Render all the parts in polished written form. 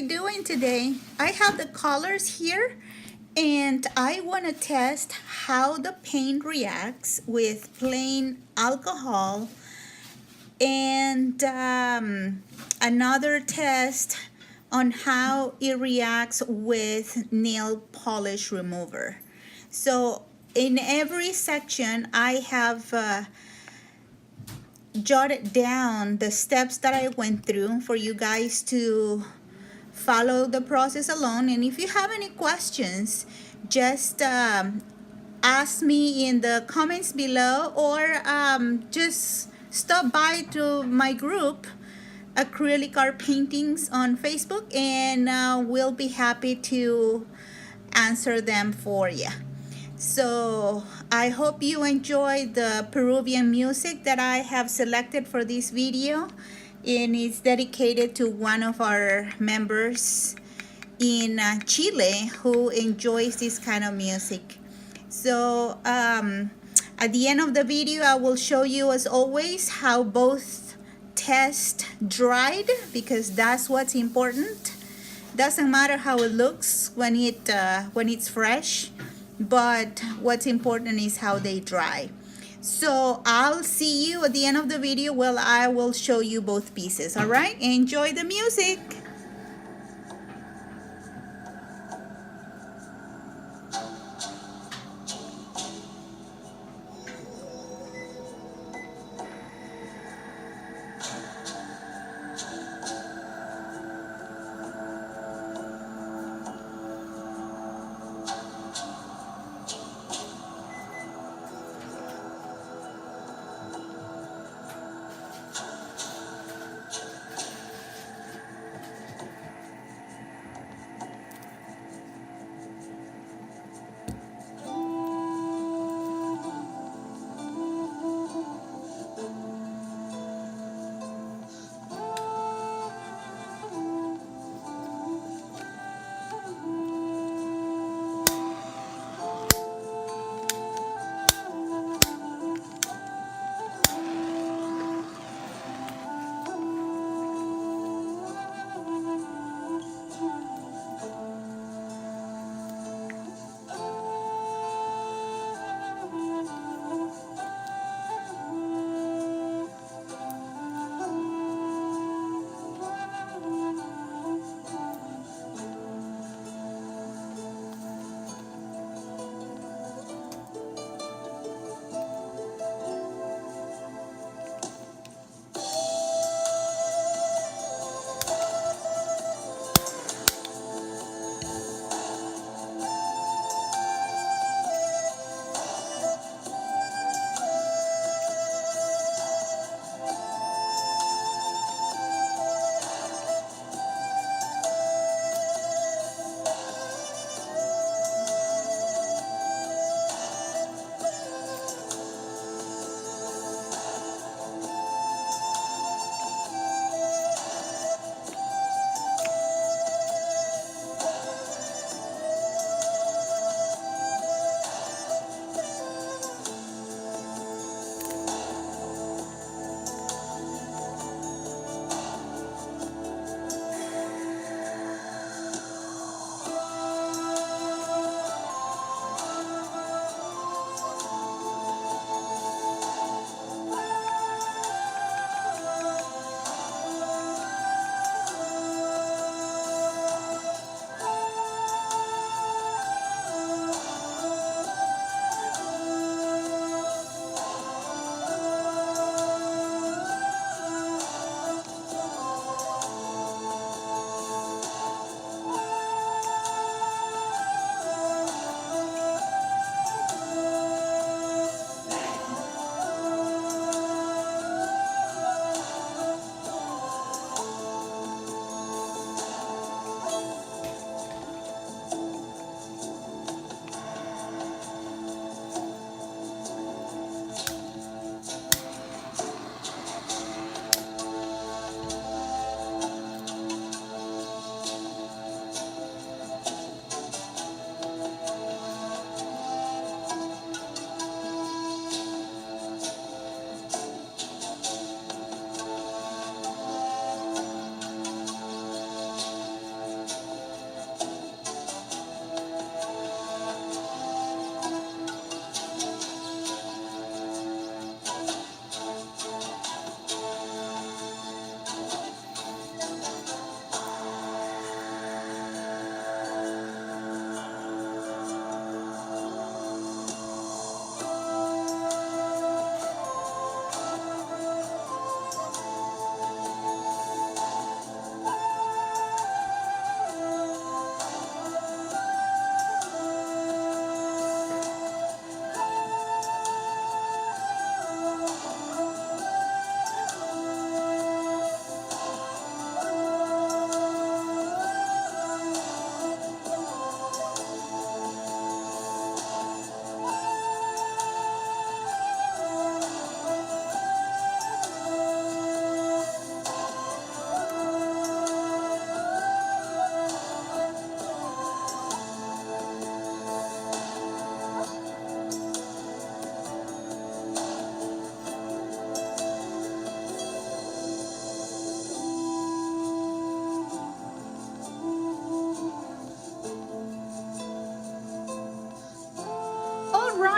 everybody doing today? I have the colors here and I want to test how the paint reacts with plain alcohol and another test on how it reacts with nail polish remover. So in every section I have jotted down the steps that I went through for you guys to follow the process alone. And if you have any questions, just ask me in the comments below, or just stop by to my group, Acrylic Art Paintings, on Facebook, and we'll be happy to answer them for you. So I hope you enjoy the Peruvian music that I have selected for this video, and it's dedicated to one of our members in Chile who enjoys this kind of music. So at the end of the video, I will show you, as always, how both tests dried, because that's what's important. Doesn't matter how it looks when it's fresh, but what's important is how they dry. So I'll see you at the end of the video. Well, I will show you both pieces. All right, enjoy the music.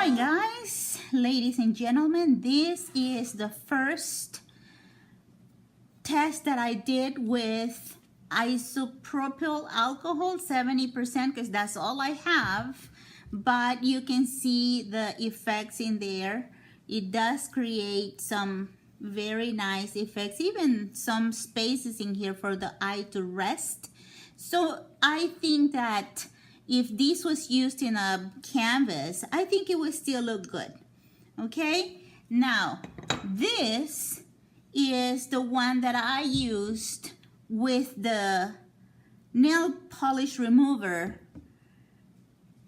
Alright guys, ladies and gentlemen, this is the first test that I did with isopropyl alcohol, 70%, because that's all I have. But you can see the effects in there. It does create some very nice effects, even some spaces in here for the eye to rest. So I think that if this was used in a canvas, I think it would still look good. Okay, now this is the one that I used with the nail polish remover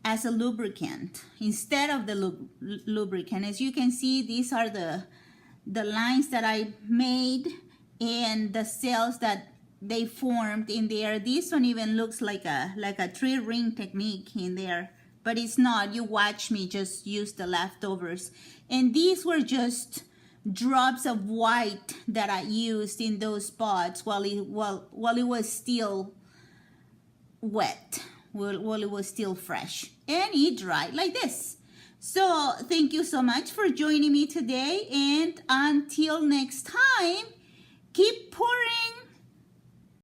as a lubricant instead of the lubricant. As you can see, these are the lines that I made and the cells that they formed in there. This one even looks like a 3-ring technique in there, but it's not. You watch me just use the leftovers. And these were just drops of white that I used in those spots while it was still wet, while it was still fresh, and it dried like this. So thank you so much for joining me today, and until next time, keep pouring